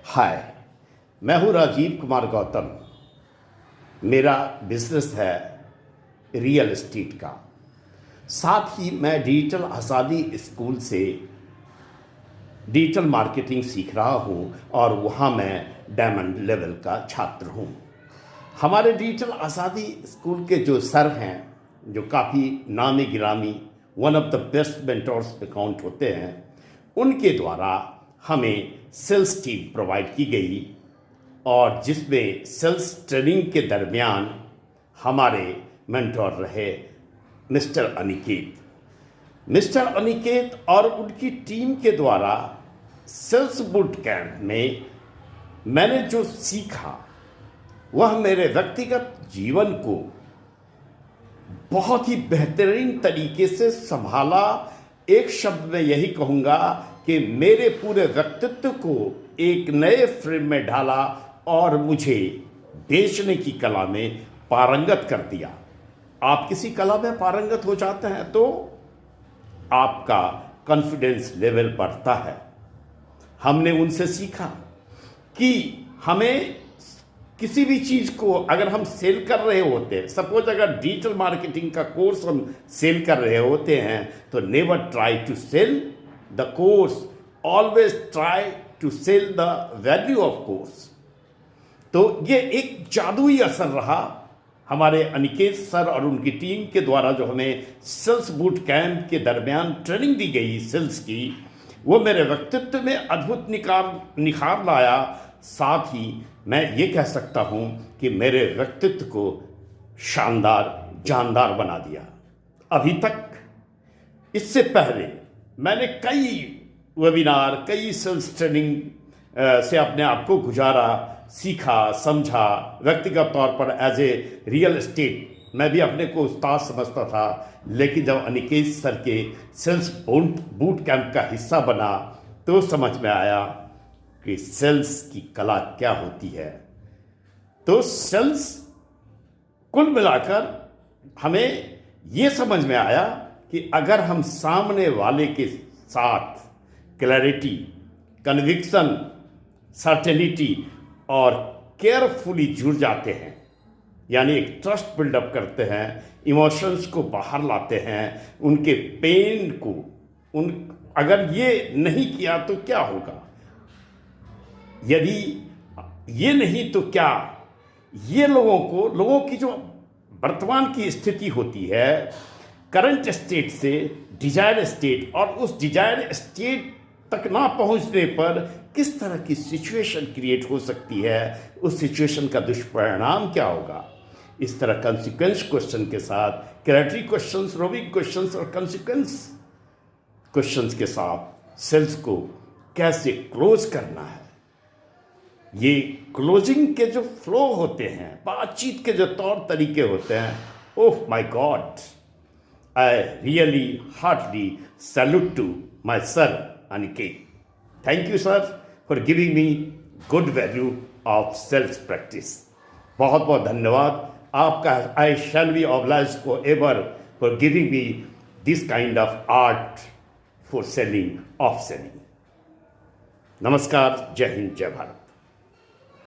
हाय, मैं हूँ राजीव कुमार गौतम। मेरा बिजनेस है रियल एस्टेट का। साथ ही मैं डिजिटल आज़ादी स्कूल से डिजिटल मार्केटिंग सीख रहा हूँ और वहाँ मैं डायमंड लेवल का छात्र हूँ। हमारे डिजिटल आज़ादी स्कूल के जो सर हैं, जो काफ़ी नामी गिरामी one of the best mentors पे काउंट होते हैं, उनके द्वारा हमें सेल्स टीम प्रोवाइड की गई और जिसमें सेल्स ट्रेनिंग के दरमियान हमारे मेंटोर रहे मिस्टर अनिकेत और उनकी टीम के द्वारा सेल्स बूट कैंप में मैंने जो सीखा वह मेरे व्यक्तिगत जीवन को बहुत ही बेहतरीन तरीके से संभाला। एक शब्द में यही कहूँगा कि मेरे पूरे व्यक्तित्व को एक नए फ्रेम में ढाला और मुझे बेचने की कला में पारंगत कर दिया। आप किसी कला में पारंगत हो जाते हैं तो आपका कॉन्फिडेंस लेवल बढ़ता है। हमने उनसे सीखा कि हमें किसी भी चीज़ को अगर हम सेल कर रहे होते हैं, सपोज अगर डिजिटल मार्केटिंग का कोर्स हम सेल कर रहे होते हैं, तो never try to sell the course, always try to sell the value of course. तो ये एक जादुई असर रहा हमारे अनिकेत सर और उनकी टीम के द्वारा जो हमें सेल्स बूट कैंप के दरमियान ट्रेनिंग दी गई सेल्स की, वो मेरे व्यक्तित्व में अद्भुत निखार लाया। साथ ही मैं ये कह सकता हूँ कि मेरे व्यक्तित्व को शानदार जानदार बना दिया। अभी तक इससे पहले मैंने कई वेबिनार, कई सेल्स ट्रेनिंग से अपने आप को गुजारा, सीखा, समझा। व्यक्तिगत तौर पर एज ए रियल एस्टेट मैं भी अपने को उस्ताद समझता था, लेकिन जब अनिकेत सर के सेल्स बूट कैंप का हिस्सा बना तो समझ में आया कि सेल्स की कला क्या होती है। तो सेल्स कुल मिलाकर हमें ये समझ में आया कि अगर हम सामने वाले के साथ क्लैरिटी, कन्विक्शन, सर्टेनिटी और केयरफुली जुड़ जाते हैं, यानी एक ट्रस्ट बिल्डअप करते हैं, इमोशंस को बाहर लाते हैं, उनके पेन को अगर ये नहीं किया तो क्या होगा, यदि ये नहीं तो क्या, ये लोगों की जो वर्तमान की स्थिति होती है करंट स्टेट से डिजायर स्टेट, और उस डिजायर स्टेट तक ना पहुंचने पर किस तरह की सिचुएशन क्रिएट हो सकती है, उस सिचुएशन का दुष्परिणाम क्या होगा। इस तरह कॉन्सिक्वेंस क्वेश्चन के साथ, क्लैरिटी क्वेश्चंस, रोबिंग क्वेश्चंस और कॉन्सिक्वेंस क्वेश्चंस के साथ सेल्स को कैसे क्लोज करना है, ये क्लोजिंग के जो फ्लो होते हैं, बातचीत के जो तौर तरीके होते हैं, oh my god, I really heartily salute to my sir Aniket. Thank you, sir, for giving me good value of self practice. बहुत बहुत धन्यवाद आपका। I shall be obliged forever for giving me this kind of art for selling, of selling. नमस्कार, जय हिंद, जय भारत।